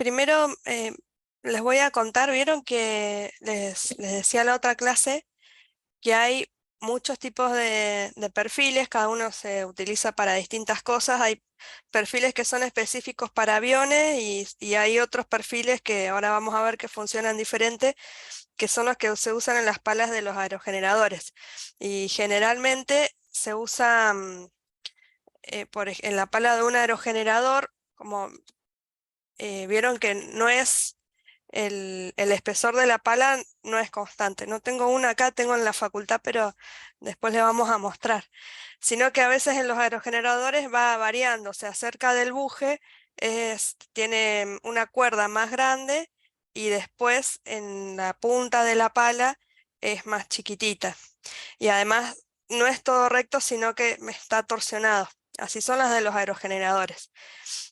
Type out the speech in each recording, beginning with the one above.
Primero les voy a contar, vieron que les decía en la otra clase que hay muchos tipos de perfiles, cada uno se utiliza para distintas cosas. Hay perfiles que son específicos para aviones y hay otros perfiles que ahora vamos a ver que funcionan diferente, que son los que se usan en las palas de los aerogeneradores. Y generalmente se usa en la pala de un aerogenerador, como vieron que no es el espesor de la pala no es constante. No tengo una acá, tengo en la facultad, pero después le vamos a mostrar. Sino que a veces en los aerogeneradores va variando, o sea, cerca del buje tiene una cuerda más grande y después en la punta de la pala es más chiquitita. Y además no es todo recto, sino que me está torsionado. Así son las de los aerogeneradores.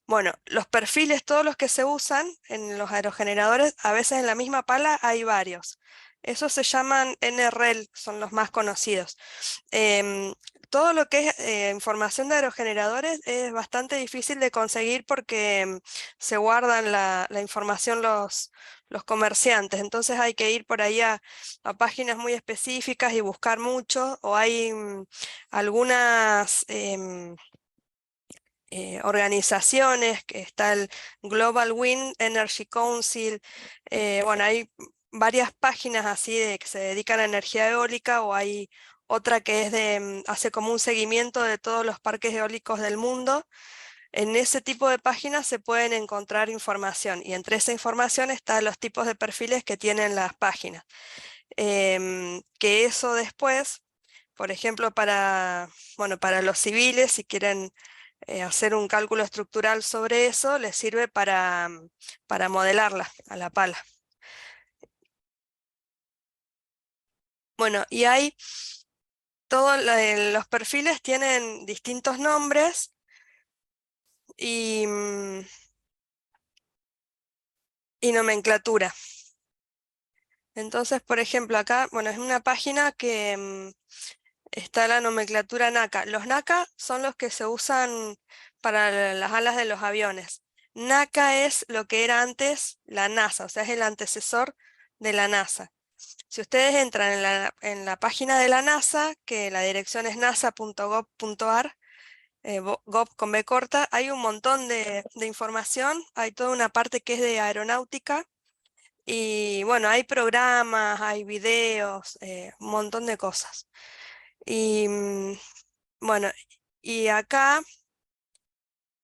Bueno, los perfiles, todos los que se usan en los aerogeneradores, a veces en la misma pala hay varios. Esos se llaman NREL, son los más conocidos. Em, Todo lo que es información de aerogeneradores es bastante difícil de conseguir porque se guardan la información los comerciantes. Entonces hay que ir por ahí a páginas muy específicas y buscar mucho, o hay algunas organizaciones, que está el Global Wind Energy Council. Bueno, hay varias páginas así que se dedican a energía eólica, o hay otra que es hace como un seguimiento de todos los parques eólicos del mundo. En ese tipo de páginas se pueden encontrar información, y entre esa información están los tipos de perfiles que tienen las páginas. Que eso después, por ejemplo, bueno, para los civiles, si quieren hacer un cálculo estructural sobre eso, les sirve para modelarla a la pala. Bueno, y hay los perfiles tienen distintos nombres y, y nomenclatura. Entonces, por ejemplo, acá, bueno, es una página que está la nomenclatura NACA. Los NACA son los que se usan para las alas de los aviones. NACA es lo que era antes la NASA, o sea, es el antecesor de la NASA. Si ustedes entran en la página de la NASA, que la dirección es nasa.gov.ar, gov con B corta, hay un montón de información, hay toda una parte que es de aeronáutica, y bueno, hay programas, hay videos, un montón de cosas. Y bueno, y acá,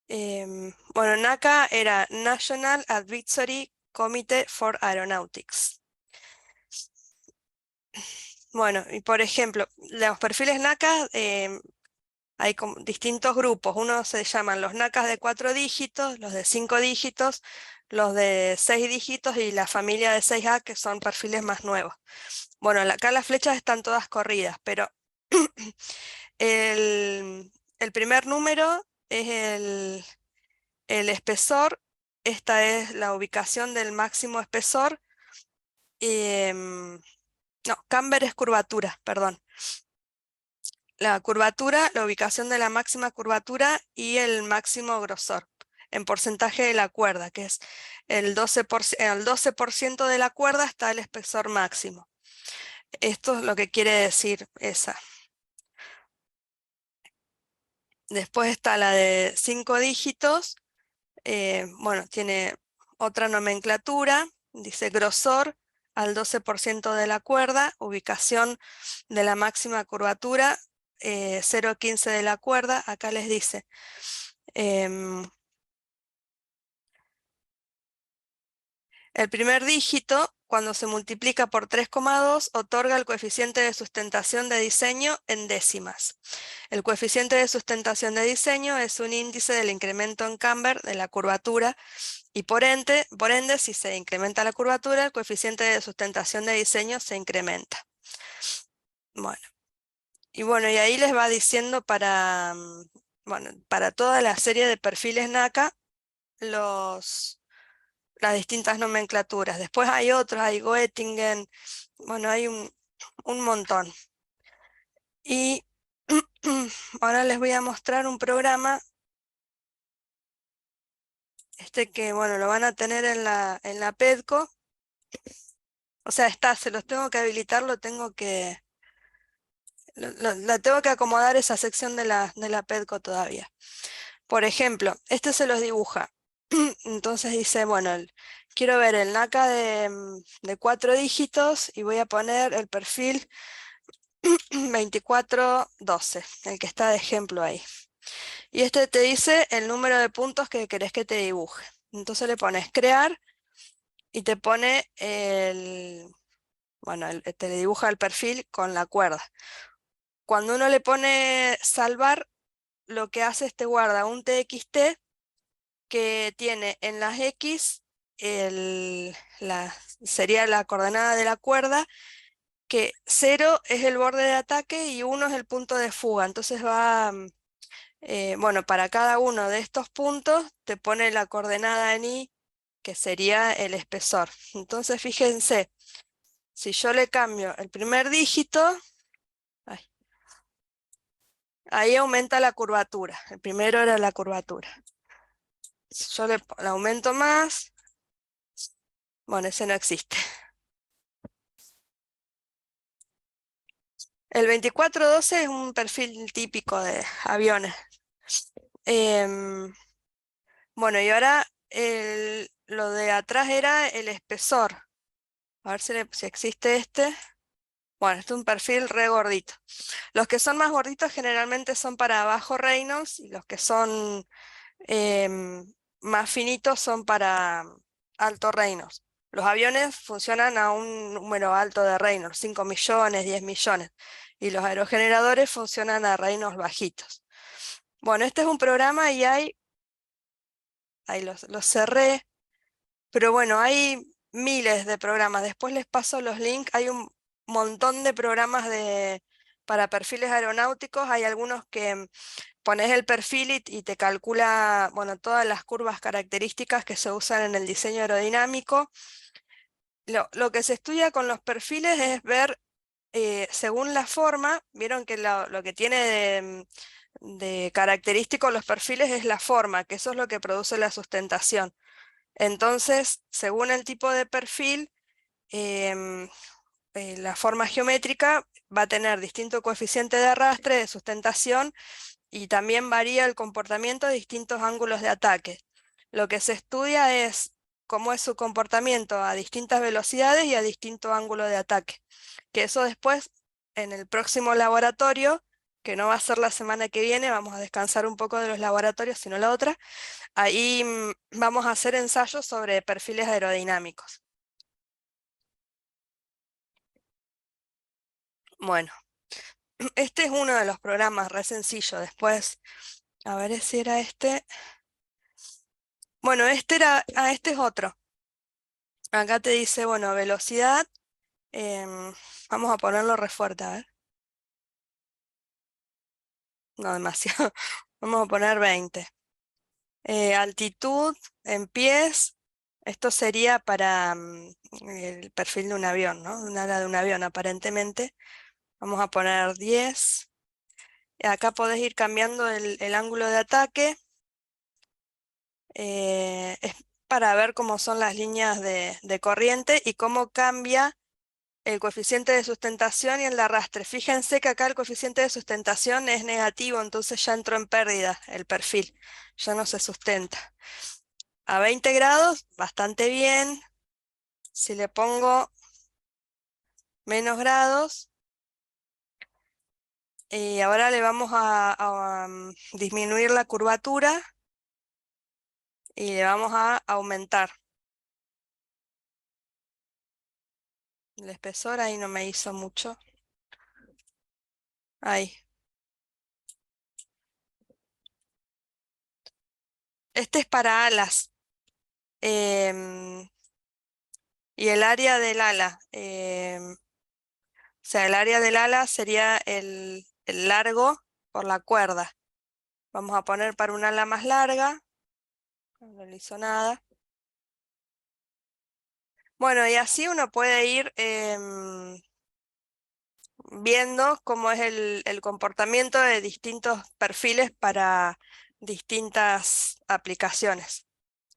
bueno, NACA era National Advisory Committee for Aeronautics. Bueno, y por ejemplo, los perfiles NACA, hay como distintos grupos. Unos se llaman los NACAs de 4 dígitos, los de 5 dígitos, los de 6 dígitos y la familia de 6A, que son perfiles más nuevos. Bueno, acá las flechas están todas corridas, pero el primer número es el espesor. Esta es la ubicación del máximo espesor. No, camber es curvatura, perdón. La curvatura, la ubicación de la máxima curvatura y el máximo grosor en porcentaje de la cuerda, que es el 12% de la cuerda está el espesor máximo. Esto es lo que quiere decir esa. Después está la de 5 dígitos. Bueno, tiene otra nomenclatura, dice grosor al 12% de la cuerda, ubicación de la máxima curvatura, 0,15 de la cuerda. Acá les dice el primer dígito, cuando se multiplica por 3,2, otorga el coeficiente de sustentación de diseño en décimas. El coeficiente de sustentación de diseño es un índice del incremento en camber de la curvatura, y por ende, si se incrementa la curvatura, el coeficiente de sustentación de diseño se incrementa. Bueno, y ahí les va diciendo bueno, para toda la serie de perfiles NACA, las distintas nomenclaturas. Después hay otros, hay Goettingen, bueno, hay un montón. Y ahora les voy a mostrar un programa que, bueno, lo van a tener en la Pedco. O sea, se los tengo que habilitar, la tengo que acomodar esa sección de la Pedco todavía. Por ejemplo, este se los dibuja. Entonces dice, bueno, quiero ver el NACA de 4 dígitos y voy a poner el perfil 2412, el que está de ejemplo ahí. Y este te dice el número de puntos que querés que te dibuje. Entonces le pones crear y te pone bueno, te dibuja el perfil con la cuerda. Cuando uno le pone salvar, lo que hace es te guarda un TXT que tiene en las X sería la coordenada de la cuerda, que 0 es el borde de ataque y 1 es el punto de fuga. Entonces bueno, para cada uno de estos puntos te pone la coordenada en Y, que sería el espesor. Entonces fíjense, si yo le cambio el primer dígito, ay, ahí aumenta la curvatura. El primero era la curvatura. Si yo le aumento más, bueno, ese no existe. El 2412 es un perfil típico de aviones. Em, bueno, y ahora lo de atrás era el espesor. A ver si existe este. Bueno, este es un perfil re gordito. Los que son más gorditos generalmente son para bajo Reynolds y los que son más finitos son para alto Reynolds. Los aviones funcionan a un número alto de Reynolds, 5 millones, 10 millones, y los aerogeneradores funcionan a Reynolds bajitos. Bueno, este es un programa y ahí los cerré, pero bueno, hay miles de programas. Después les paso los links. Hay un montón de programas para perfiles aeronáuticos. Hay algunos que pones el perfil y te calcula, bueno, todas las curvas características que se usan en el diseño aerodinámico. Lo que se estudia con los perfiles es ver, según la forma, vieron que lo que tiene de característico los perfiles es la forma, que eso es lo que produce la sustentación. Entonces, según el tipo de perfil, em, la forma geométrica va a tener distinto coeficiente de arrastre, de sustentación, y también varía el comportamiento de distintos ángulos de ataque. Lo que se estudia es cómo es su comportamiento a distintas velocidades y a distinto ángulo de ataque. Que eso después, en el próximo laboratorio, que no va a ser la semana que viene, vamos a descansar un poco de los laboratorios, sino la otra, ahí vamos a hacer ensayos sobre perfiles aerodinámicos. Bueno, este es uno de los programas, re sencillo. Después, a ver si era este. Bueno, este es otro. Acá te dice, bueno, velocidad. Vamos a ponerlo re fuerte, a ver. No demasiado. Vamos a poner 20. Altitud en pies. Esto sería para el perfil de un avión, ¿no? Un ala de un avión, aparentemente. Vamos a poner 10. Acá podés ir cambiando el ángulo de ataque. Es para ver cómo son las líneas de corriente y cómo cambia el coeficiente de sustentación y el de arrastre. Fíjense que acá el coeficiente de sustentación es negativo, entonces ya entró en pérdida el perfil, ya no se sustenta. A 20 grados, bastante bien. Si le pongo menos grados, y ahora le vamos a disminuir la curvatura y le vamos a aumentar el espesor. Ahí no me hizo mucho. Ahí. Este es para alas. em, y el área del ala. O sea, el área del ala sería el largo por la cuerda. Vamos a poner para un ala más larga. No le hizo nada. Bueno, y así uno puede ir viendo cómo es el comportamiento de distintos perfiles para distintas aplicaciones.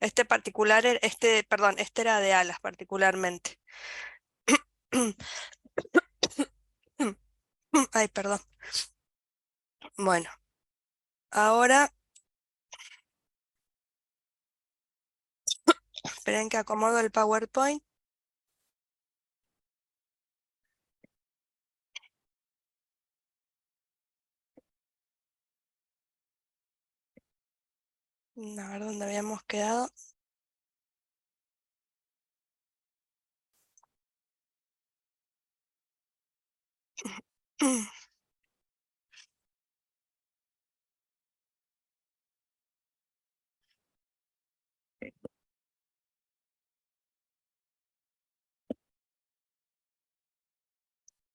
Este particular, perdón, este era de alas particularmente. Ay, perdón. Bueno, ahora esperen que acomodo el PowerPoint. A ver dónde habíamos quedado.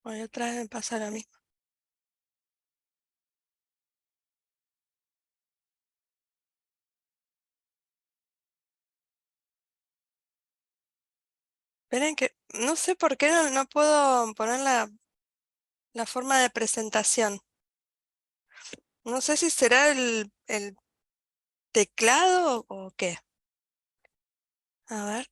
Hoy otra vez me pasa lo mismo. Esperen que no sé por qué no puedo poner la forma de presentación. No sé si será el teclado o qué. A ver.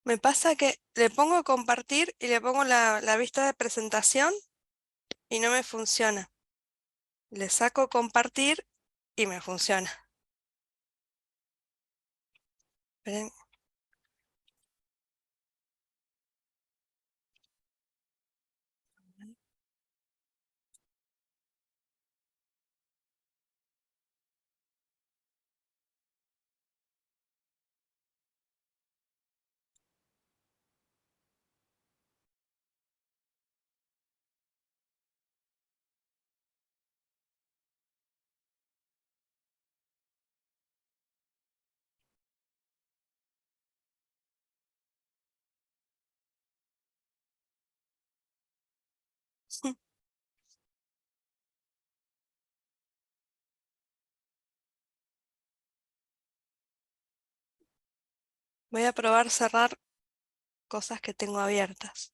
Me pasa que le pongo compartir y le pongo la vista de presentación y no me funciona. Le saco compartir y me funciona. Esperen. Voy a probar cerrar cosas que tengo abiertas.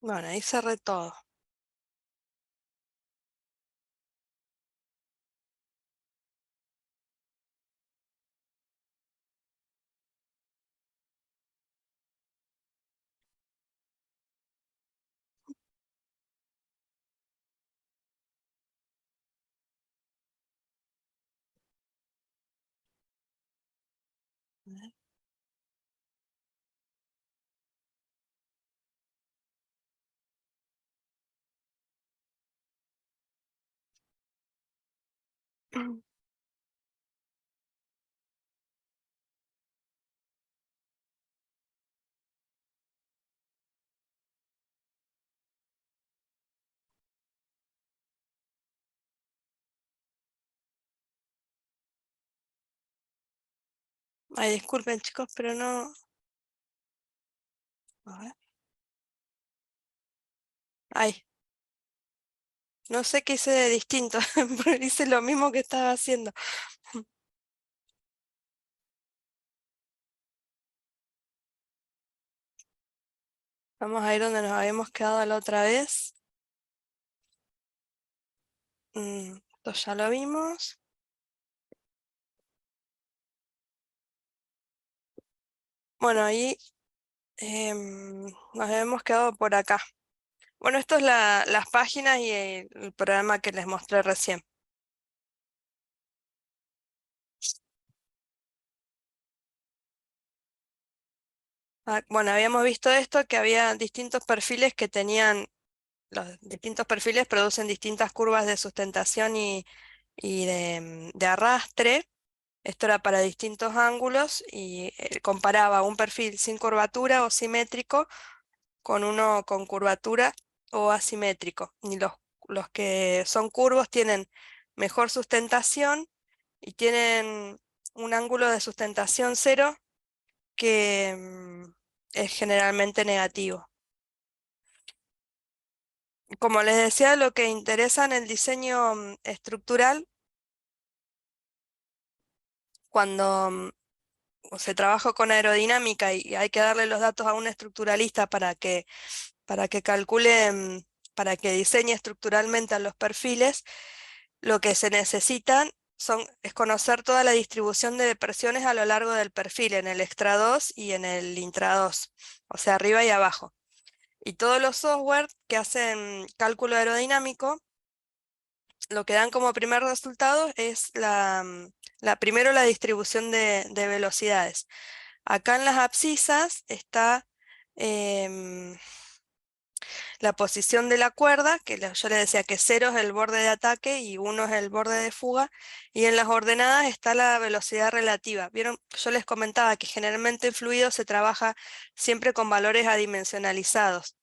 Bueno, ahí cerré todo. Ay, disculpen chicos, pero no. A ver. Ay, no sé qué hice de distinto, porque hice lo mismo que estaba haciendo. Vamos a ir donde nos habíamos quedado la otra vez. Esto ya lo vimos. Bueno, ahí nos habíamos quedado por acá. Bueno, esto es las páginas y el programa que les mostré recién. Bueno, habíamos visto esto, que había distintos perfiles que tenían, los distintos perfiles producen distintas curvas de sustentación y de arrastre. Esto era para distintos ángulos y comparaba un perfil sin curvatura o simétrico con uno con curvatura o asimétrico. Y los que son curvos tienen mejor sustentación y tienen un ángulo de sustentación cero que es generalmente negativo. Como les decía, lo que interesa en el diseño estructural, cuando se trabaja con aerodinámica y hay que darle los datos a un estructuralista para que calcule, para que diseñe estructuralmente a los perfiles, lo que se necesitan es conocer toda la distribución de presiones a lo largo del perfil, en el extra 2 y en el intra 2, o sea, arriba y abajo. Y todos los software que hacen cálculo aerodinámico, lo que dan como primer resultado es primero la distribución de velocidades. Acá en las abscisas está em, la posición de la cuerda, que yo les decía que 0 es el borde de ataque y 1 es el borde de fuga, y en las ordenadas está la velocidad relativa. ¿Vieron? Yo les comentaba que generalmente en fluido se trabaja siempre con valores adimensionalizados.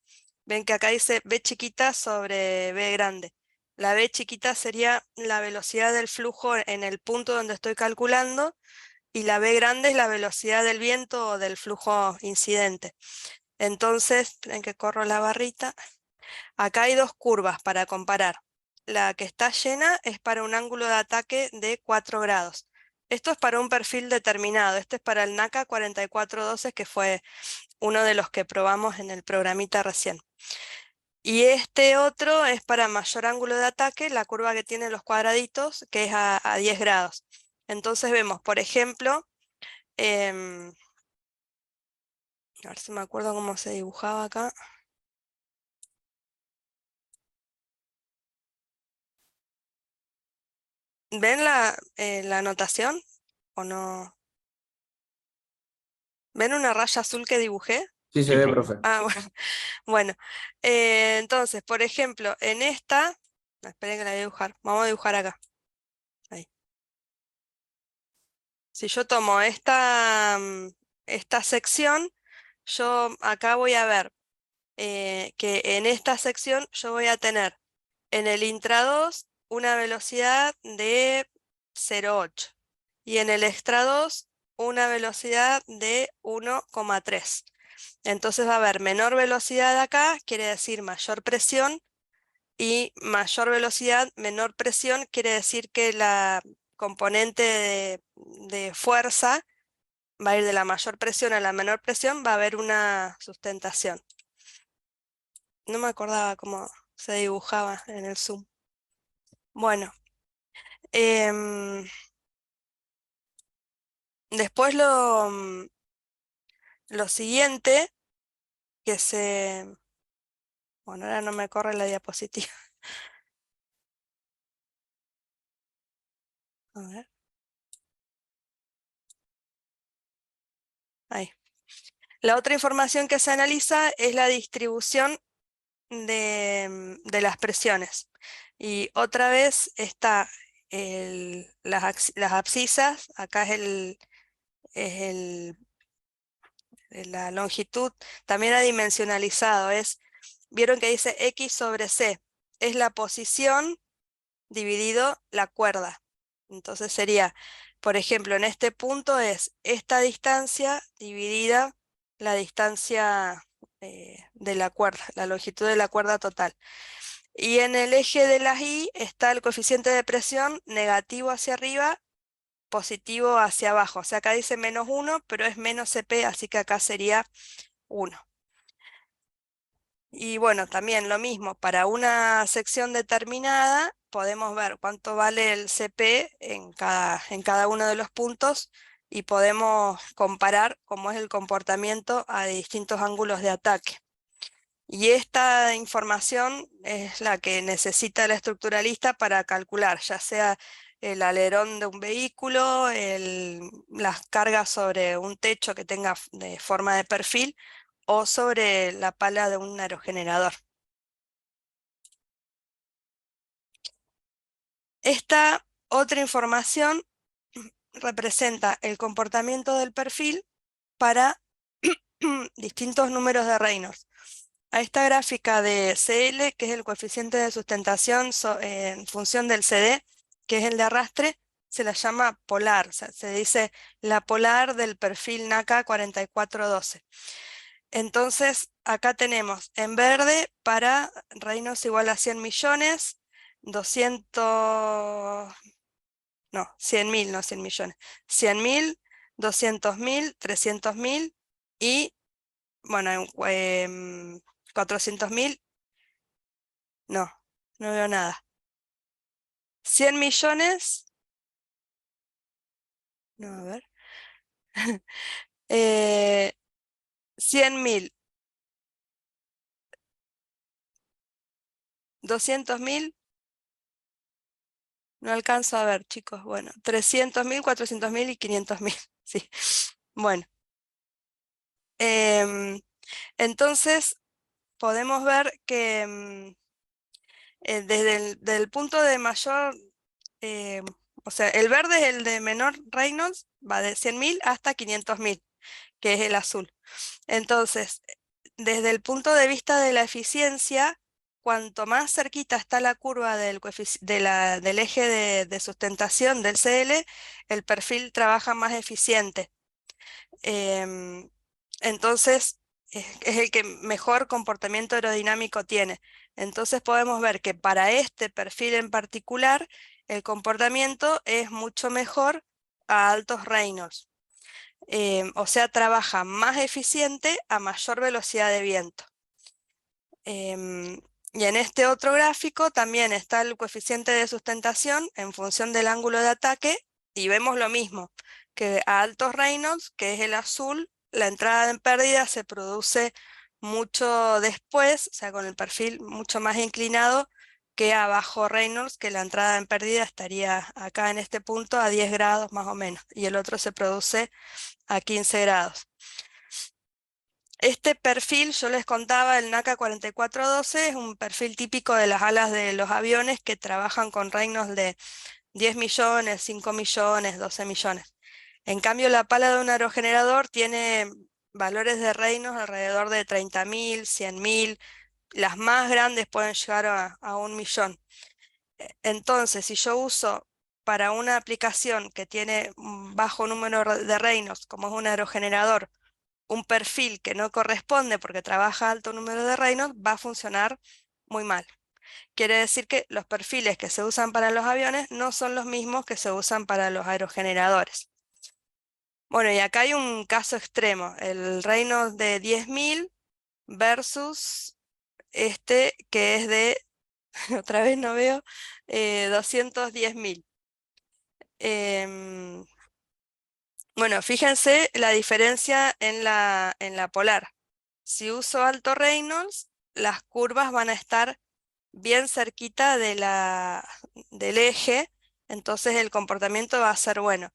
Ven que acá dice B chiquita sobre B grande. La B chiquita sería la velocidad del flujo en el punto donde estoy calculando, y la B grande es la velocidad del viento o del flujo incidente. Entonces, esperen que corro la barrita. Acá hay dos curvas para comparar. La que está llena es para un ángulo de ataque de 4 grados. Esto es para un perfil determinado. Este es para el NACA 4412, que fue uno de los que probamos en el programita recién. Y este otro es para mayor ángulo de ataque, la curva que tiene los cuadraditos, que es a 10 grados. Entonces vemos, por ejemplo, a ver si me acuerdo cómo se dibujaba acá. ¿Ven la anotación o no? ¿Ven una raya azul que dibujé? Sí, se ve, profe. Ah, bueno. Bueno, entonces, por ejemplo, en esta, no, esperen que la voy a dibujar. Vamos a dibujar acá. Ahí. Si yo tomo esta sección, yo acá voy a ver que en esta sección yo voy a tener en el intra 2 una velocidad de 0,8 y en el extra 2 una velocidad de 1,3. Entonces va a haber menor velocidad acá, quiere decir mayor presión, y mayor velocidad, menor presión, quiere decir que la componente de fuerza va a ir de la mayor presión a la menor presión, va a haber una sustentación. No me acordaba cómo se dibujaba en el Zoom. Bueno, em, después lo siguiente que se... Bueno, ahora no me corre la diapositiva. A ver. Ahí. La otra información que se analiza es la distribución de las presiones. Y otra vez está las abscisas, acá es la longitud, también adimensionalizado, vieron que dice X sobre C, es la posición dividido la cuerda. Entonces sería, por ejemplo, en este punto es esta distancia dividida la distancia de la cuerda, la longitud de la cuerda total. Y en el eje de las Y está el coeficiente de presión negativo hacia arriba, positivo hacia abajo. O sea, acá dice -1, pero es menos CP, así que acá sería 1. Y bueno, también lo mismo, para una sección determinada podemos ver cuánto vale el CP en cada uno de los puntos y podemos comparar cómo es el comportamiento a distintos ángulos de ataque. Y esta información es la que necesita el estructuralista para calcular, ya sea el alerón de un vehículo, las cargas sobre un techo que tenga de forma de perfil o sobre la pala de un aerogenerador. Esta otra información representa el comportamiento del perfil para distintos números de Reynolds. A esta gráfica de CL, que es el coeficiente de sustentación en función del CD, que es el de arrastre, se la llama polar, o sea, se dice la polar del perfil NACA 4412. Entonces, acá tenemos en verde para Reynolds igual a 100 millones, 200, no, 100.000, no 100 millones, 100.000, 200.000, 300.000 y, bueno, 400.000, no, no veo nada. 100 millones, no, a ver, 100.000, 200.000, no alcanzo a ver, chicos, bueno, 300.000, 400.000 y 500.000, sí, bueno. Entonces, podemos ver que desde del punto de mayor, eh, o sea, el verde es el de menor Reynolds, va de 100.000 hasta 500.000, que es el azul. Entonces, desde el punto de vista de la eficiencia, cuanto más cerquita está la curva del eje de sustentación del CL, el perfil trabaja más eficiente. Em, entonces, es el que mejor comportamiento aerodinámico tiene. Entonces podemos ver que para este perfil en particular, el comportamiento es mucho mejor a altos Reynolds. O sea, trabaja más eficiente a mayor velocidad de viento. Y en este otro gráfico también está el coeficiente de sustentación en función del ángulo de ataque y vemos lo mismo, que a altos Reynolds, que es el azul, la entrada en pérdida se produce mucho después, o sea, con el perfil mucho más inclinado que a bajo Reynolds, que la entrada en pérdida estaría acá en este punto a 10 grados más o menos, y el otro se produce a 15 grados. Este perfil, yo les contaba, el NACA 4412 es un perfil típico de las alas de los aviones que trabajan con Reynolds de 10 millones, 5 millones, 12 millones. En cambio, la pala de un aerogenerador tiene valores de Reynolds alrededor de 30.000, 100.000, las más grandes pueden llegar a 1 millón. Entonces, si yo uso para una aplicación que tiene un bajo número de Reynolds, como es un aerogenerador, un perfil que no corresponde porque trabaja alto número de Reynolds, va a funcionar muy mal. Quiere decir que los perfiles que se usan para los aviones no son los mismos que se usan para los aerogeneradores. Bueno, y acá hay un caso extremo, el Reynolds de 10.000 versus este que es de, otra vez no veo, 210.000. Em, bueno, fíjense la diferencia en la polar. Si uso alto Reynolds, las curvas van a estar bien cerquita del eje, entonces el comportamiento va a ser bueno.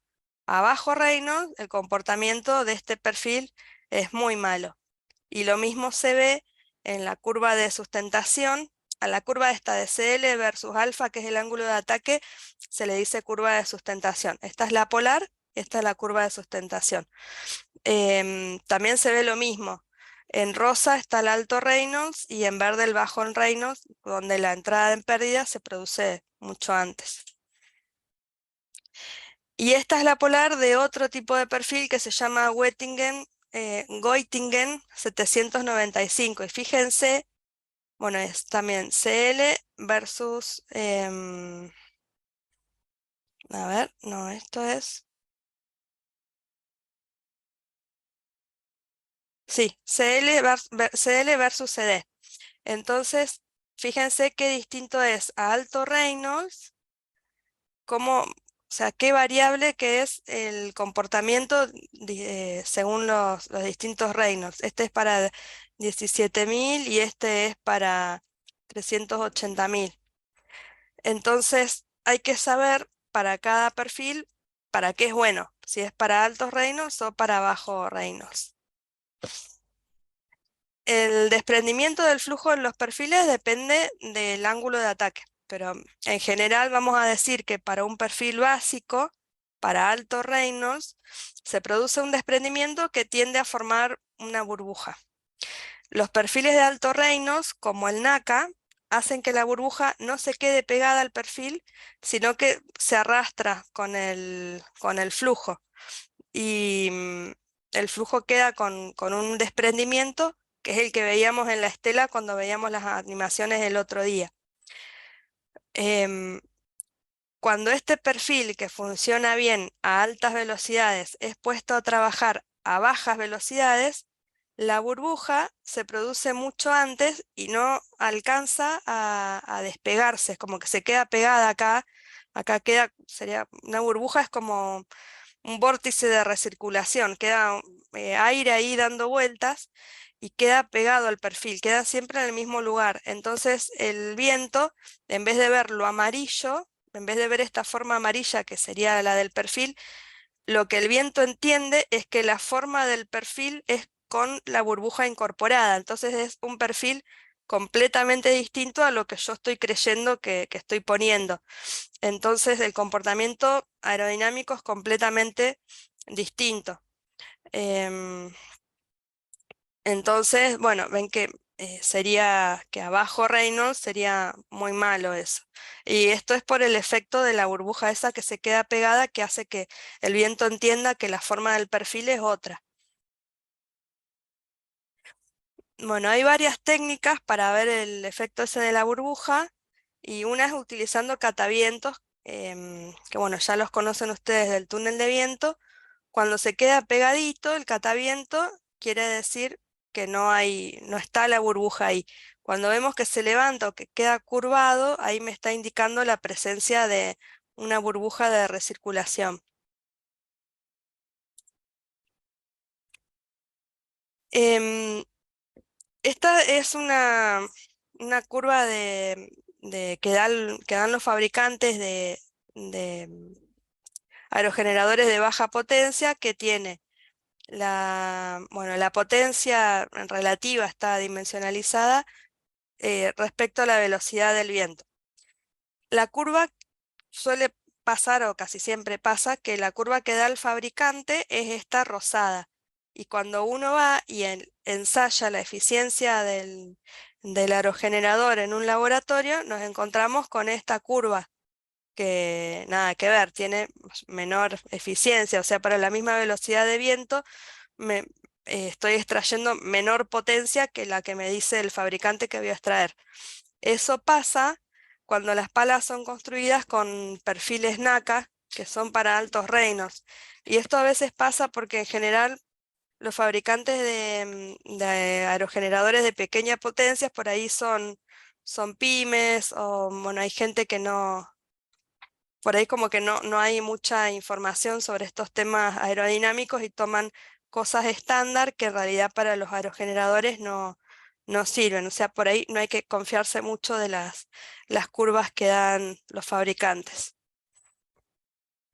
A bajo Reynolds, el comportamiento de este perfil es muy malo. Y lo mismo se ve en la curva de sustentación. A la curva esta de CL versus alfa, que es el ángulo de ataque, se le dice curva de sustentación. Esta es la polar, esta es la curva de sustentación. También se ve lo mismo. En rosa está el alto Reynolds y en verde el bajo en Reynolds, donde la entrada en pérdida se produce mucho antes. Y esta es la polar de otro tipo de perfil que se llama Goitingen 795. Y fíjense, bueno, es también CL versus, a ver, no, esto es, sí, CL versus CD. Entonces, fíjense qué distinto es a alto Reynolds, cómo, o sea, qué variable que es el comportamiento según los distintos Reynolds. Este es para 17.000 y este es para 380.000. Entonces, hay que saber para cada perfil para qué es bueno, si es para altos Reynolds o para bajos Reynolds. El desprendimiento del flujo en los perfiles depende del ángulo de ataque, pero en general vamos a decir que para un perfil básico, para alto Reynolds, se produce un desprendimiento que tiende a formar una burbuja. Los perfiles de alto Reynolds, como el NACA, hacen que la burbuja no se quede pegada al perfil, sino que se arrastra con el flujo. Y el flujo queda con un desprendimiento, que es el que veíamos en la estela cuando veíamos las animaciones el otro día. Em, Cuando este perfil que funciona bien a altas velocidades es puesto a trabajar a bajas velocidades, la burbuja se produce mucho antes y no alcanza a despegarse, es como que se queda pegada acá. Acá queda, sería, una burbuja es como un vórtice de recirculación, queda aire ahí dando vueltas y queda pegado al perfil, queda siempre en el mismo lugar. Entonces el viento, en vez de verlo amarillo, en vez de ver esta forma amarilla que sería la del perfil, lo que el viento entiende es que la forma del perfil es con la burbuja incorporada. Entonces es un perfil completamente distinto a lo que yo estoy creyendo que estoy poniendo. Entonces el comportamiento aerodinámico es completamente distinto. Em, entonces, bueno, ven que sería que abajo Reynolds sería muy malo eso. Y esto es por el efecto de la burbuja esa que se queda pegada, que hace que el viento entienda que la forma del perfil es otra. Bueno, hay varias técnicas para ver el efecto ese de la burbuja y una es utilizando catavientos, que bueno, ya los conocen ustedes del túnel de viento. Cuando se queda pegadito el cataviento, quiere decir que no está la burbuja ahí. Cuando vemos que se levanta o que queda curvado, ahí me está indicando la presencia de una burbuja de recirculación. Em, Esta es una curva que dan los fabricantes de aerogeneradores de baja potencia que tiene bueno, la potencia relativa está dimensionalizada respecto a la velocidad del viento. La curva suele pasar, o casi siempre pasa, que la curva que da el fabricante es esta rosada. Y cuando uno va y ensaya la eficiencia del aerogenerador en un laboratorio, nos encontramos con esta curva que nada que ver, tiene menor eficiencia, o sea, para la misma velocidad de viento me, estoy extrayendo menor potencia que la que me dice el fabricante que voy a extraer. Eso pasa cuando las palas son construidas con perfiles NACA, que son para altos reinos. Y esto a veces pasa porque en general los fabricantes de aerogeneradores de pequeña potencia por ahí son pymes o bueno, hay gente que no, por ahí como que no hay mucha información sobre estos temas aerodinámicos y toman cosas estándar que en realidad para los aerogeneradores no sirven. O sea, por ahí no hay que confiarse mucho de las curvas que dan los fabricantes.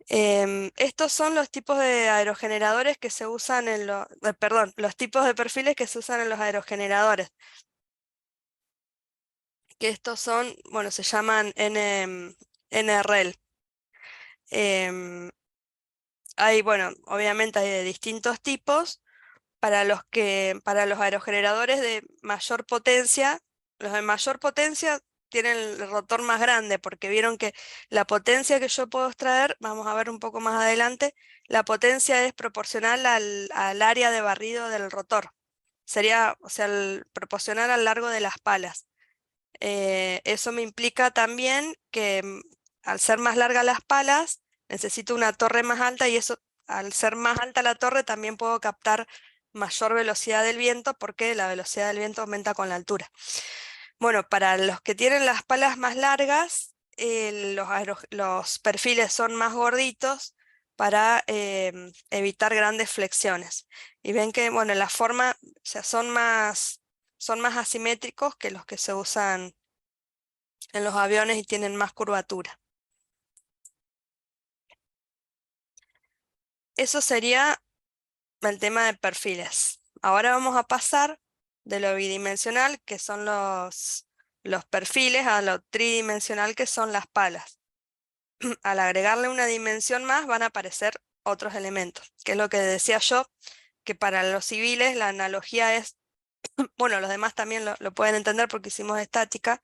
Estos son los tipos de aerogeneradores que se usan en los, perdón, los tipos de perfiles que se usan en los aerogeneradores, que estos son, bueno, se llaman NRL. Em, Hay, bueno, obviamente hay de distintos tipos. Para los aerogeneradores de mayor potencia, los de mayor potencia tienen el rotor más grande, porque vieron que la potencia que yo puedo extraer, vamos a ver un poco más adelante, la potencia es proporcional al área de barrido del rotor. Sería, o sea, proporcional al largo de las palas. Eso me implica también que al ser más largas las palas, necesito una torre más alta y eso, al ser más alta la torre, también puedo captar mayor velocidad del viento porque la velocidad del viento aumenta con la altura. Bueno, para los que tienen las palas más largas, los perfiles son más gorditos para evitar grandes flexiones. Y ven que, bueno, la forma, o sea, son más asimétricos que los que se usan en los aviones y tienen más curvatura. Eso sería el tema de perfiles. Ahora vamos a pasar de lo bidimensional, que son los perfiles, a lo tridimensional, que son las palas. Al agregarle una dimensión más van a aparecer otros elementos, que es lo que decía yo, que para los civiles la analogía es, bueno, los demás también lo pueden entender porque hicimos estática.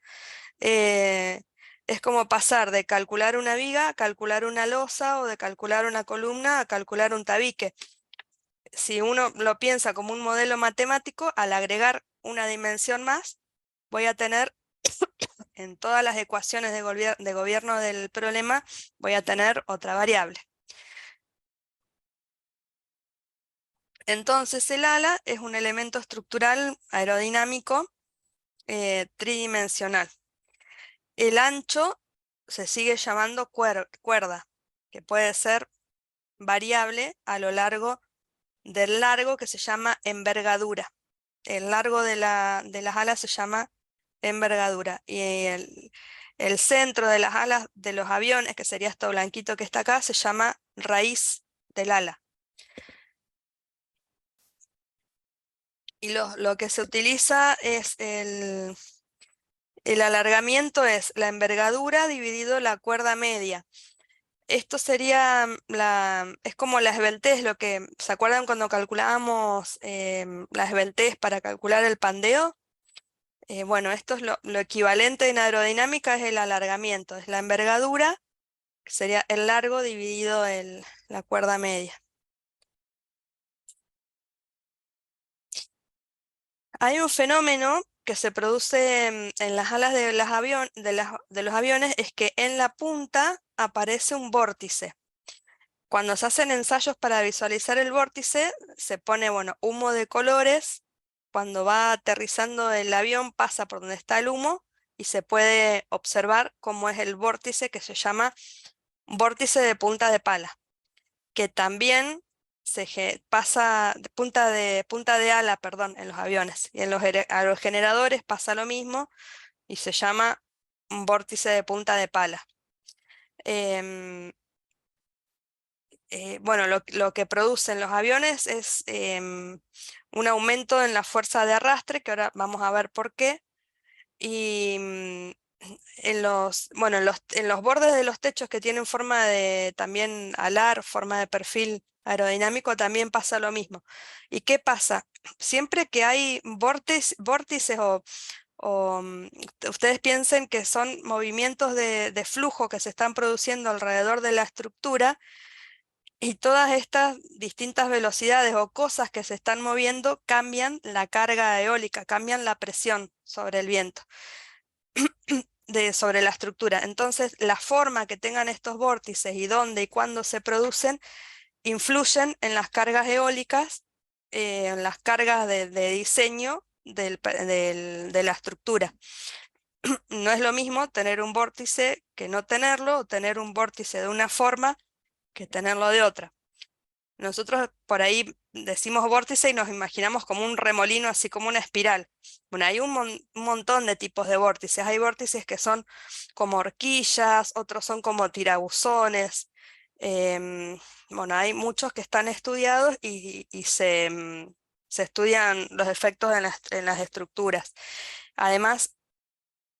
eh, es como pasar de calcular una viga a calcular una losa o de calcular una columna a calcular un tabique. Si uno lo piensa como un modelo matemático, al agregar una dimensión más, voy a tener en todas las ecuaciones de gobierno del problema, voy a tener otra variable. Entonces el ala es un elemento estructural aerodinámico tridimensional. El ancho se sigue llamando cuerda, que puede ser variable a lo largo del largo, que se llama envergadura. El largo de las alas se llama envergadura. Y el centro de las alas de los aviones, que sería esto blanquito que está acá, se llama raíz del ala. Y lo que se utiliza es el alargamiento, es la envergadura dividido la cuerda media. Esto sería es como la esbeltez, lo que, ¿se acuerdan cuando calculábamos la esbeltez para calcular el pandeo? Bueno, esto es lo equivalente en aerodinámica, es el alargamiento, es la envergadura, que sería el largo dividido la cuerda media. Hay un fenómeno que se produce en las alas de los aviones, es que en la punta aparece un vórtice. Cuando se hacen ensayos para visualizar el vórtice, se pone, bueno, humo de colores. Cuando va aterrizando el avión, pasa por donde está el humo y se puede observar cómo es el vórtice, que se llama vórtice de punta de pala, que también pasa de punta de ala, perdón, en los aviones. Y en los aerogeneradores pasa lo mismo y se llama un vórtice de punta de pala. Em, bueno, lo que producen los aviones es un aumento en la fuerza de arrastre, que ahora vamos a ver por qué. Y bueno, en los bordes de los techos que tienen forma de también alar, forma de perfil aerodinámico, también pasa lo mismo. ¿Y qué pasa? Siempre que hay vórtices ustedes piensen que son movimientos de flujo que se están produciendo alrededor de la estructura, y todas estas distintas velocidades o cosas que se están moviendo cambian la carga eólica, cambian la presión sobre el viento, sobre la estructura. Entonces, la forma que tengan estos vórtices y dónde y cuándo se producen, influyen en las cargas eólicas, en las cargas de diseño de la estructura. No es lo mismo tener un vórtice que no tenerlo, o tener un vórtice de una forma que tenerlo de otra. Nosotros por ahí decimos vórtice y nos imaginamos como un remolino, así como una espiral. Bueno, hay un montón de tipos de vórtices. Hay vórtices que son como horquillas, otros son como tirabuzones. Bueno, hay muchos que están estudiados y se estudian los efectos en las estructuras. Además,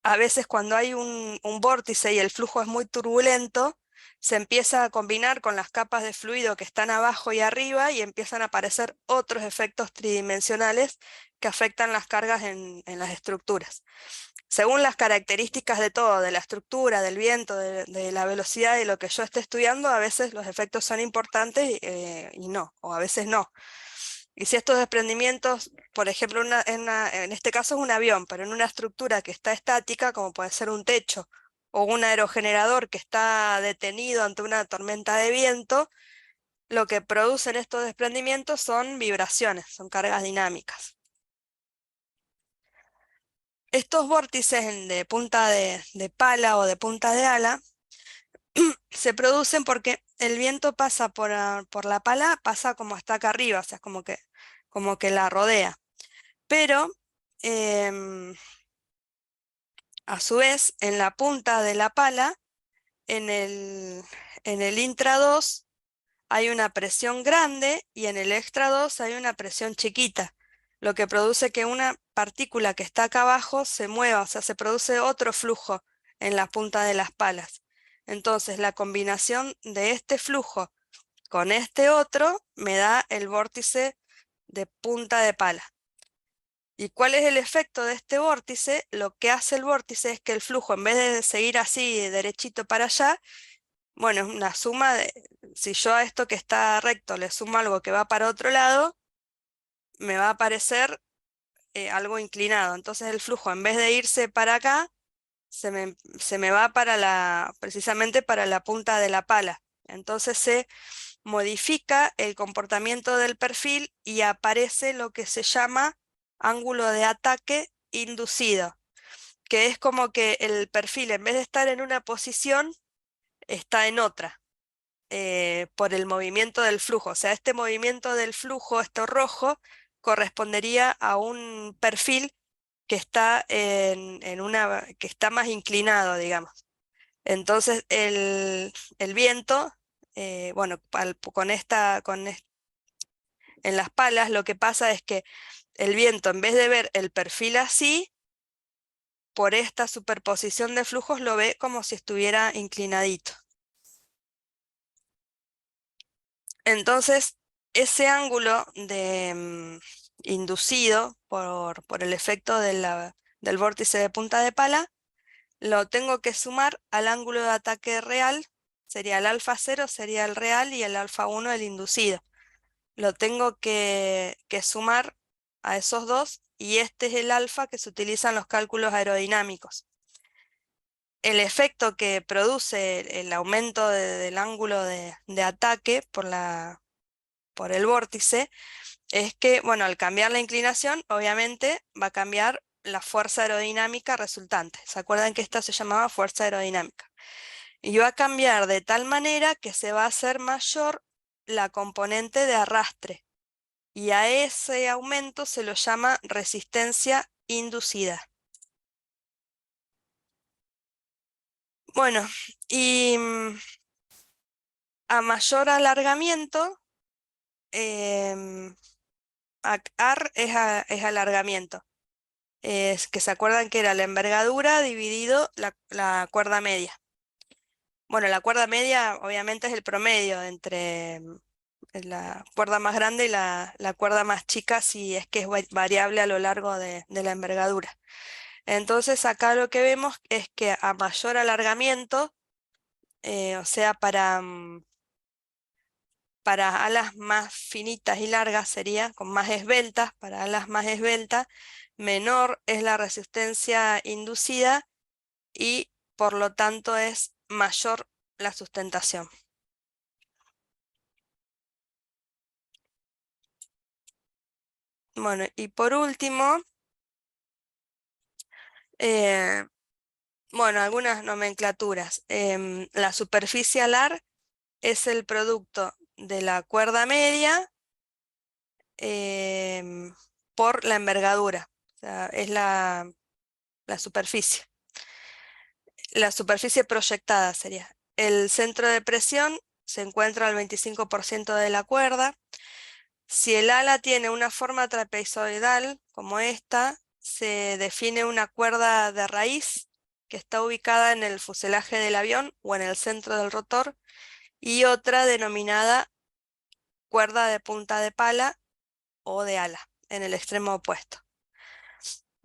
a veces cuando hay un vórtice y el flujo es muy turbulento, se empieza a combinar con las capas de fluido que están abajo y arriba y empiezan a aparecer otros efectos tridimensionales que afectan las cargas en las estructuras. Según las características de todo, de la estructura, del viento, de la velocidad y lo que yo esté estudiando, a veces los efectos son importantes y no, o a veces no. Y si estos desprendimientos, por ejemplo, en este caso es un avión, pero en una estructura que está estática, como puede ser un techo o un aerogenerador que está detenido ante una tormenta de viento, lo que producen estos desprendimientos son vibraciones, son cargas dinámicas. Estos vórtices de punta de pala o de punta de ala se producen porque el viento pasa por la pala, pasa como está acá arriba, o sea, es como que la rodea. Pero em, a su vez, en la punta de la pala, en en el intra 2 hay una presión grande y en el extra 2 hay una presión chiquita, lo que produce que una partícula que está acá abajo se mueva, o sea, se produce otro flujo en la punta de las palas. Entonces, la combinación de este flujo con este otro me da el vórtice de punta de pala. ¿Y cuál es el efecto de este vórtice? Lo que hace el vórtice es que el flujo, en vez de seguir así derechito para allá, bueno, es una suma de, si yo a esto que está recto le sumo algo que va para otro lado, me va a aparecer algo inclinado. Entonces el flujo, en vez de irse para acá, se me va para precisamente para la punta de la pala. Entonces se modifica el comportamiento del perfil y aparece lo que se llama ángulo de ataque inducido, que es como que el perfil, en vez de estar en una posición, está en otra, por el movimiento del flujo. O sea, este movimiento del flujo, esto rojo, correspondería a un perfil que está que está más inclinado, digamos. Entonces, el viento, bueno, en las palas lo que pasa es que el viento, en vez de ver el perfil así, por esta superposición de flujos lo ve como si estuviera inclinadito. Entonces, ese ángulo inducido por el efecto del vórtice de punta de pala, lo tengo que sumar al ángulo de ataque real, sería el alfa 0, sería el real, y el alfa 1 el inducido. Lo tengo que sumar a esos dos, y este es el alfa que se utiliza en los cálculos aerodinámicos. El efecto que produce el aumento del ángulo de ataque por el vórtice es que, bueno, al cambiar la inclinación, obviamente va a cambiar la fuerza aerodinámica resultante. ¿Se acuerdan que esta se llamaba fuerza aerodinámica? Y va a cambiar de tal manera que se va a hacer mayor la componente de arrastre. Y a ese aumento se lo llama resistencia inducida. Bueno, y a mayor alargamiento, em, AR es alargamiento. Es que se acuerdan que era la envergadura dividido la cuerda media. Bueno, la cuerda media obviamente es el promedio entre la cuerda más grande y la cuerda más chica, si es que es variable a lo largo de la envergadura. Entonces acá lo que vemos es que a mayor alargamiento, o sea, para alas más finitas y largas sería, con más esbeltas, para alas más esbeltas, menor es la resistencia inducida y por lo tanto es mayor la sustentación. Bueno, y por último, eh, bueno, algunas nomenclaturas. La superficie alar es el producto de la cuerda media em, por la envergadura, o sea, es la superficie. La superficie proyectada sería. El centro de presión se encuentra al 25% de la cuerda. Si el ala tiene una forma trapezoidal, como esta, se define una cuerda de raíz que está ubicada en el fuselaje del avión o en el centro del rotor, y otra denominada cuerda de punta de pala o de ala, en el extremo opuesto.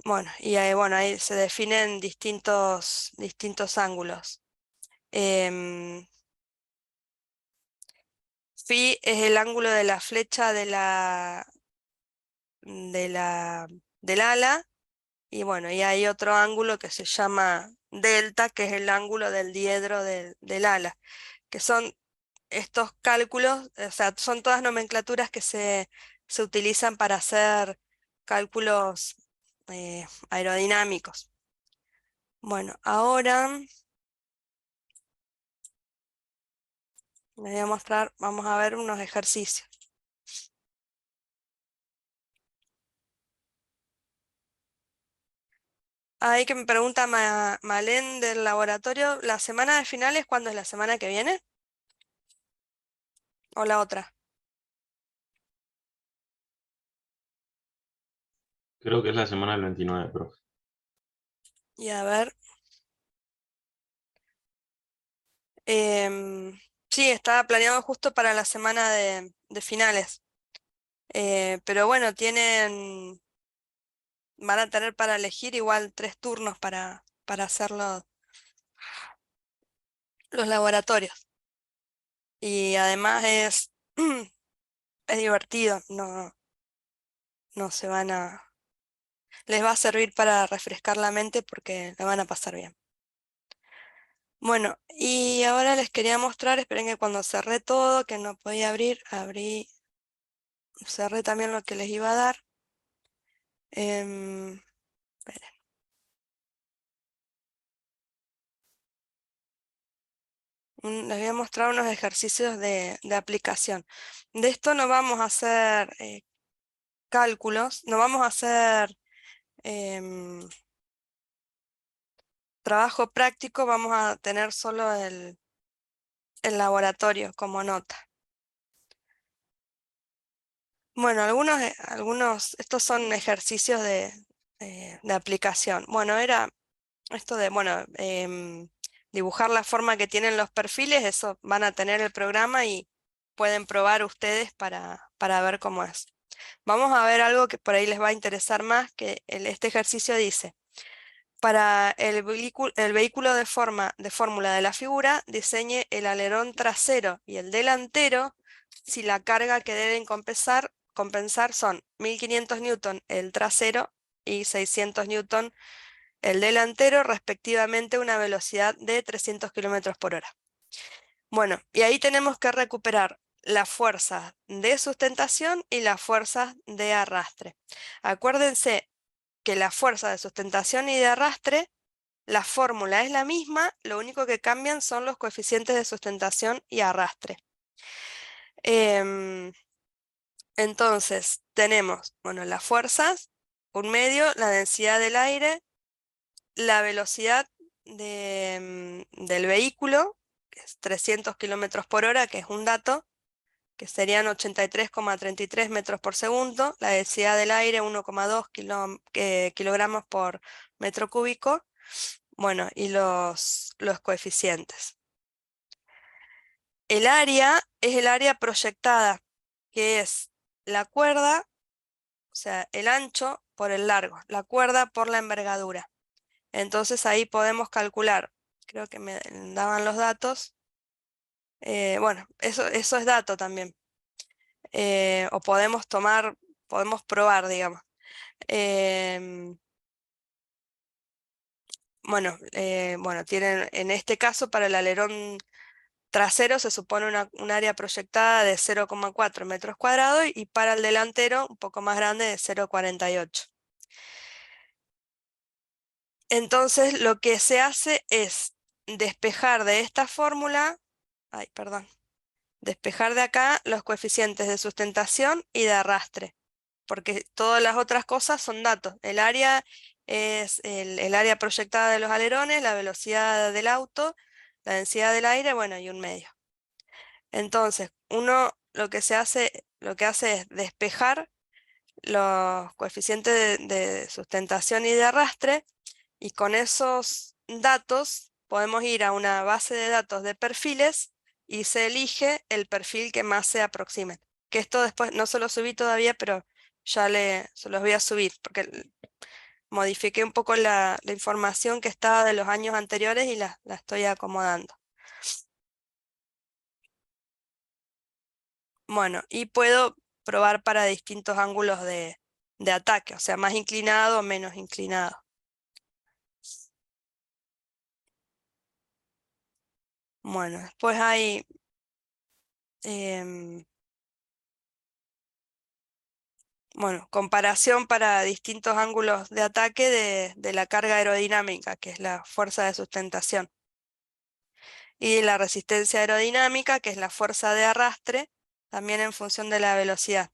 Bueno, y ahí, bueno, ahí se definen distintos ángulos. Em, Phi es el ángulo de la flecha de la, del ala, y bueno, y hay otro ángulo que se llama delta, que es el ángulo del diedro del ala, que son estos cálculos, o sea, son todas nomenclaturas que se utilizan para hacer cálculos aerodinámicos. Bueno, ahora les voy a mostrar, vamos a ver unos ejercicios. Ahí que me pregunta Malén del laboratorio, ¿la semana de finales cuándo es? ¿La semana que viene? ¿O la otra? Creo que es la semana del 29, profe. Y a ver. Sí, estaba planeado justo para la semana de finales. Pero bueno, van a tener para elegir igual 3 turnos para hacer los laboratorios. Y además es divertido, no se van a, les va a servir para refrescar la mente porque la van a pasar bien. Bueno, y ahora les quería mostrar, esperen que cuando cerré todo, que no podía cerré también lo que les iba a dar. Esperen. Les voy a mostrar unos ejercicios de aplicación. De esto no vamos a hacer cálculos, no vamos a hacer em, trabajo práctico, vamos a tener solo el laboratorio como nota. Bueno, estos son ejercicios de aplicación. Bueno, era esto de, bueno, dibujar la forma que tienen los perfiles, eso van a tener el programa y pueden probar ustedes para ver cómo es. Vamos a ver algo que por ahí les va a interesar más, que este ejercicio dice, para el vehículo de fórmula de la figura, diseñe el alerón trasero y el delantero si la carga que deben compensar son 1500 newton el trasero y 600 newton el delantero, respectivamente una velocidad de 300 kilómetros por hora. Bueno, y ahí tenemos que recuperar la fuerza de sustentación y la fuerza de arrastre. Acuérdense que la fuerza de sustentación y de arrastre, la fórmula es la misma, lo único que cambian son los coeficientes de sustentación y arrastre. Entonces, tenemos, bueno, las fuerzas, un medio, la densidad del aire, la velocidad del vehículo, que es 300 kilómetros por hora, que es un dato, que serían 83,33 metros por segundo, la densidad del aire 1,2 kilogramos por metro cúbico, bueno, y los coeficientes. El área es el área proyectada, que es la cuerda, o sea, el ancho por el largo, la cuerda por la envergadura. Entonces ahí podemos calcular, creo que me daban los datos, bueno, eso es dato también. O podemos probar, digamos. Em, bueno, tienen en este caso para el alerón trasero se supone un área proyectada de 0,4 metros cuadrados y para el delantero un poco más grande de 0,48. Entonces lo que se hace es despejar de esta fórmula, ay, perdón, despejar de acá los coeficientes de sustentación y de arrastre, porque todas las otras cosas son datos. El área es el área proyectada de los alerones, la velocidad del auto, la densidad del aire, bueno, y un medio. Entonces, uno lo que hace es despejar los coeficientes de sustentación y de arrastre, y con esos datos podemos ir a una base de datos de perfiles y se elige el perfil que más se aproxime. Que esto después no se lo subí todavía, pero se los voy a subir, porque modifiqué un poco la información que estaba de los años anteriores y la estoy acomodando. Bueno, y puedo probar para distintos ángulos de ataque, o sea, más inclinado o menos inclinado. Bueno, después hay bueno, comparación para distintos ángulos de ataque de la carga aerodinámica, que es la fuerza de sustentación, y la resistencia aerodinámica, que es la fuerza de arrastre, también en función de la velocidad.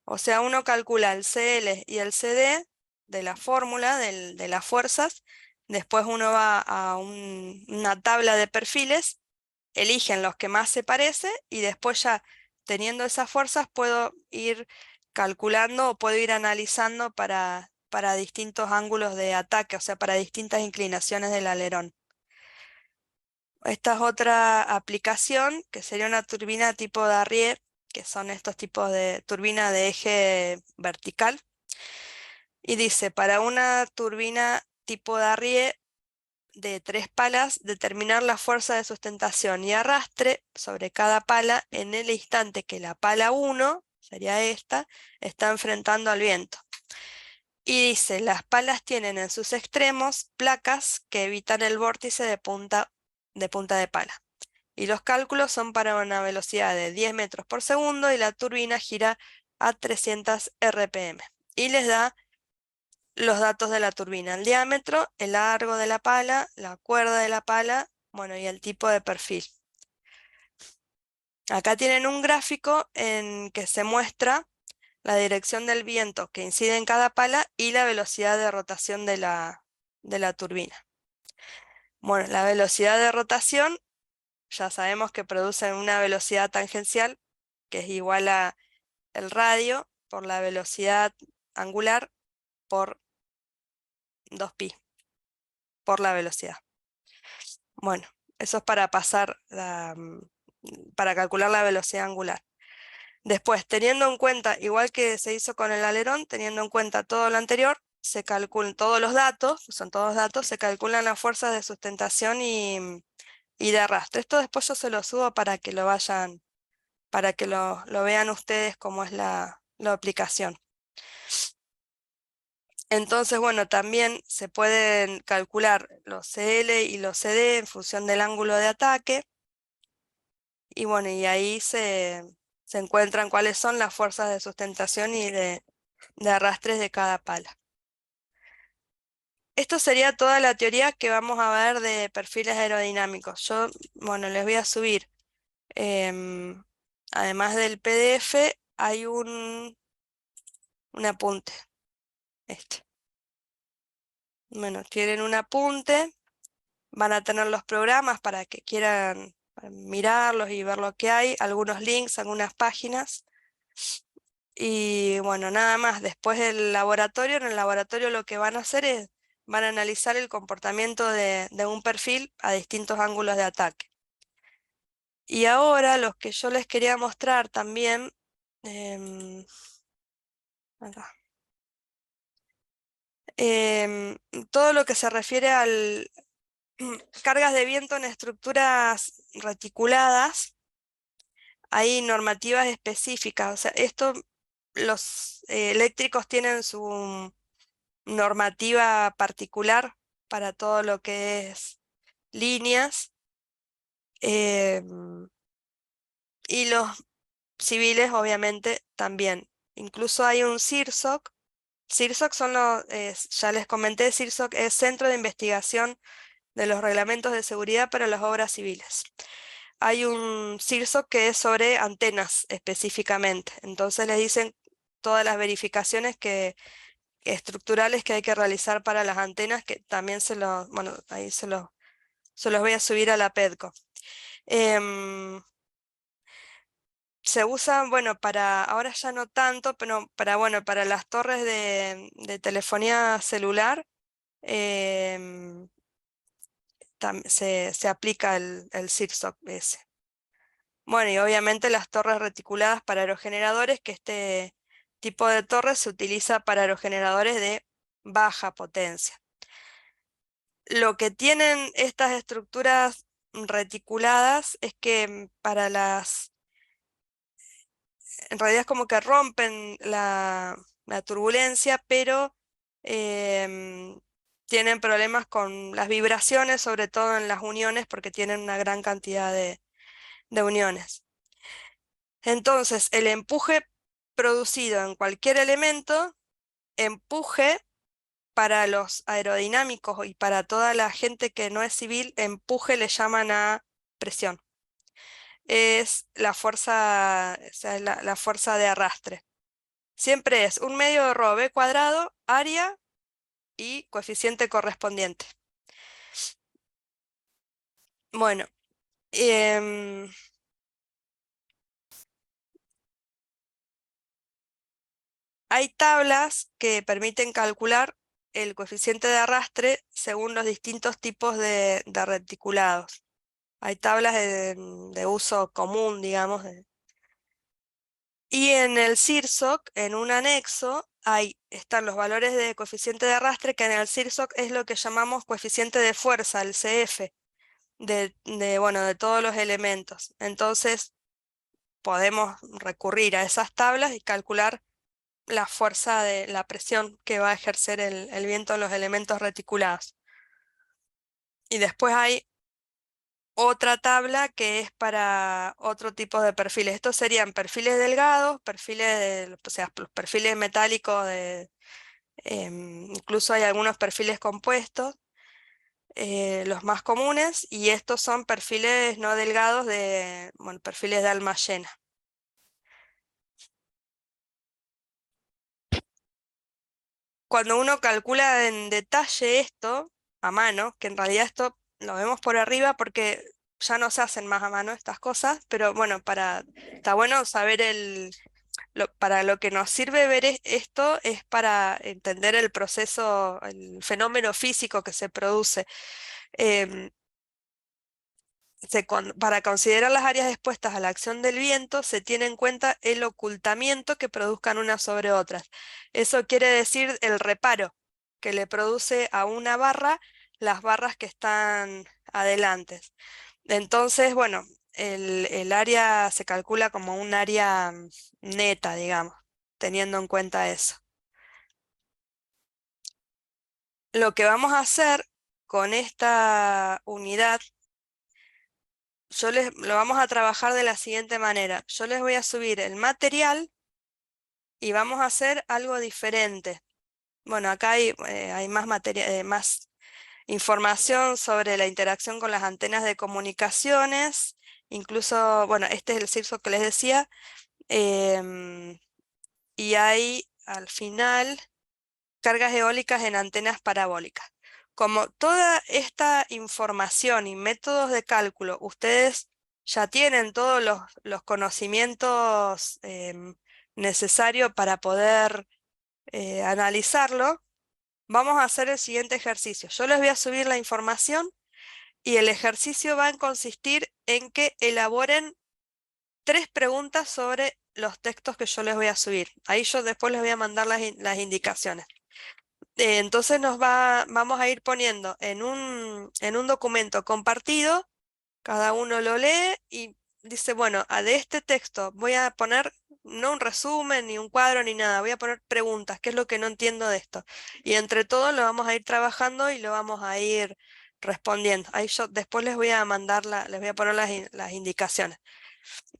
O sea, uno calcula el CL y el CD de la fórmula de las fuerzas, después uno va a una tabla de perfiles, eligen los que más se parece y después ya teniendo esas fuerzas puedo ir calculando o puedo ir analizando para distintos ángulos de ataque, o sea, para distintas inclinaciones del alerón. Esta es otra aplicación que sería una turbina tipo Darrier, que son estos tipos de turbina de eje vertical. Y dice, para una turbina tipo Darrier de 3 palas, determinar la fuerza de sustentación y arrastre sobre cada pala en el instante que la pala 1, sería esta, está enfrentando al viento. Y dice, las palas tienen en sus extremos placas que evitan el vórtice de punta de pala. Y los cálculos son para una velocidad de 10 metros por segundo y la turbina gira a 300 RPM. Y les da los datos de la turbina, el diámetro, el largo de la pala, la cuerda de la pala, bueno, y el tipo de perfil. Acá tienen un gráfico en que se muestra la dirección del viento que incide en cada pala y la velocidad de rotación de la turbina. Bueno, la velocidad de rotación ya sabemos que produce una velocidad tangencial que es igual a el radio por la velocidad angular por 2pi, por la velocidad. Bueno, eso es para para calcular la velocidad angular. Después, teniendo en cuenta, igual que se hizo con el alerón, teniendo en cuenta todo lo anterior, se calculan todos los datos, son todos datos, se calculan las fuerzas de sustentación y de arrastre. Esto después yo se lo subo para que para que lo vean ustedes cómo es la aplicación. Entonces, bueno, también se pueden calcular los CL y los CD en función del ángulo de ataque. Y bueno, y ahí se encuentran cuáles son las fuerzas de sustentación y de arrastres de cada pala. Esto sería toda la teoría que vamos a ver de perfiles aerodinámicos. Yo, bueno, les voy a subir, em, además del PDF, hay un apunte. Este. Bueno, tienen un apunte, van a tener los programas para que quieran mirarlos y ver lo que hay, algunos links, algunas páginas. Y bueno, nada más, después del laboratorio, en el laboratorio lo que van a hacer es, van a analizar el comportamiento de un perfil a distintos ángulos de ataque. Y ahora los que yo les quería mostrar también, em, acá, todo lo que se refiere al cargas de viento en estructuras reticuladas, hay normativas específicas, o sea, esto los eléctricos tienen su normativa particular para todo lo que es líneas, em, y los civiles obviamente también. Incluso hay un CIRSOC. CIRSOC son ya les comenté, CIRSOC es Centro de Investigación de los Reglamentos de Seguridad para las Obras Civiles. Hay un CIRSOC que es sobre antenas específicamente, entonces les dicen todas las verificaciones estructurales que hay que realizar para las antenas, que también bueno, ahí se los voy a subir a la PEDCO. Em, Se usa, bueno, ahora ya no tanto, pero bueno, para las torres de telefonía celular em, se aplica el SIRSOC ese. Bueno, y obviamente las torres reticuladas para aerogeneradores, que este tipo de torre se utiliza para aerogeneradores de baja potencia. Lo que tienen estas estructuras reticuladas es que en realidad es como que rompen la turbulencia, pero em, tienen problemas con las vibraciones, sobre todo en las uniones, porque tienen una gran cantidad de uniones. Entonces, el empuje producido en cualquier elemento, empuje para los aerodinámicos y para toda la gente que no es civil, empuje le llaman a presión. Es la fuerza, o sea, la fuerza de arrastre. Siempre es un medio de rho v cuadrado, área y coeficiente correspondiente. Bueno, em, hay tablas que permiten calcular el coeficiente de arrastre según los distintos tipos de reticulados. Hay tablas de uso común, digamos. Y en el CIRSOC, en un anexo, están los valores de coeficiente de arrastre, que en el CIRSOC es lo que llamamos coeficiente de fuerza, el CF, bueno, de todos los elementos. Entonces, podemos recurrir a esas tablas y calcular la fuerza de la presión que va a ejercer el viento en los elementos reticulados. Y después hay otra tabla que es para otro tipo de perfiles. Estos serían perfiles delgados, o sea, los perfiles metálicos, incluso hay algunos perfiles compuestos, los más comunes, y estos son perfiles no delgados bueno, perfiles de alma llena. Cuando uno calcula en detalle esto a mano, que en realidad esto lo vemos por arriba porque ya no se hacen más a mano estas cosas, pero bueno, está bueno saber para lo que nos sirve ver esto es para entender el proceso, el fenómeno físico que se produce. Em, para considerar las áreas expuestas a la acción del viento, se tiene en cuenta el ocultamiento que produzcan unas sobre otras. Eso quiere decir el reparo que le produce a una barra las barras que están adelante. Entonces, bueno, el área se calcula como un área neta, digamos, teniendo en cuenta eso. Lo que vamos a hacer con esta unidad, lo vamos a trabajar de la siguiente manera. Yo les voy a subir el material y vamos a hacer algo diferente. Bueno, acá hay más más información sobre la interacción con las antenas de comunicaciones. Incluso, bueno, este es el CIRSO que les decía. em, y hay al final cargas eólicas en antenas parabólicas. Como toda esta información y métodos de cálculo, ustedes ya tienen todos los conocimientos necesarios para poder analizarlo, vamos a hacer el siguiente ejercicio. Yo les voy a subir la información y el ejercicio va a consistir en que elaboren 3 preguntas sobre los textos que yo les voy a subir. Ahí yo después les voy a mandar las indicaciones. Entonces vamos a ir poniendo en un documento compartido, cada uno lo lee y dice, bueno, de este texto voy a poner no un resumen, ni un cuadro, ni nada, voy a poner preguntas, ¿qué es lo que no entiendo de esto? Y entre todos lo vamos a ir trabajando y lo vamos a ir respondiendo. Ahí yo después les voy a mandar, les voy a poner las indicaciones.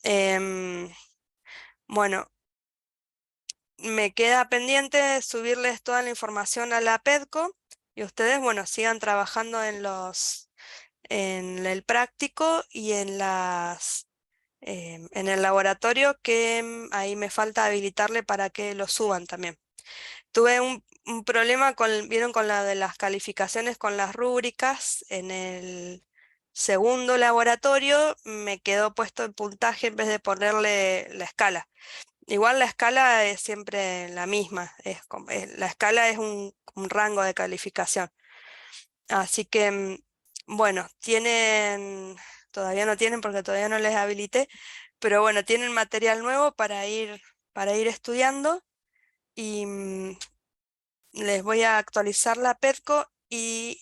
Em, bueno. Me queda pendiente subirles toda la información a la PEDCO y ustedes, bueno, sigan trabajando en el práctico y en el laboratorio que ahí me falta habilitarle para que lo suban también. Tuve un problema vieron con la de las calificaciones con las rúbricas en el segundo laboratorio me quedó puesto el puntaje en vez de ponerle la escala. Igual la escala es siempre la misma, la escala es un rango de calificación. Así que, bueno, todavía no tienen porque todavía no les habilité, pero bueno, tienen material nuevo para ir estudiando y les voy a actualizar la PEDCO y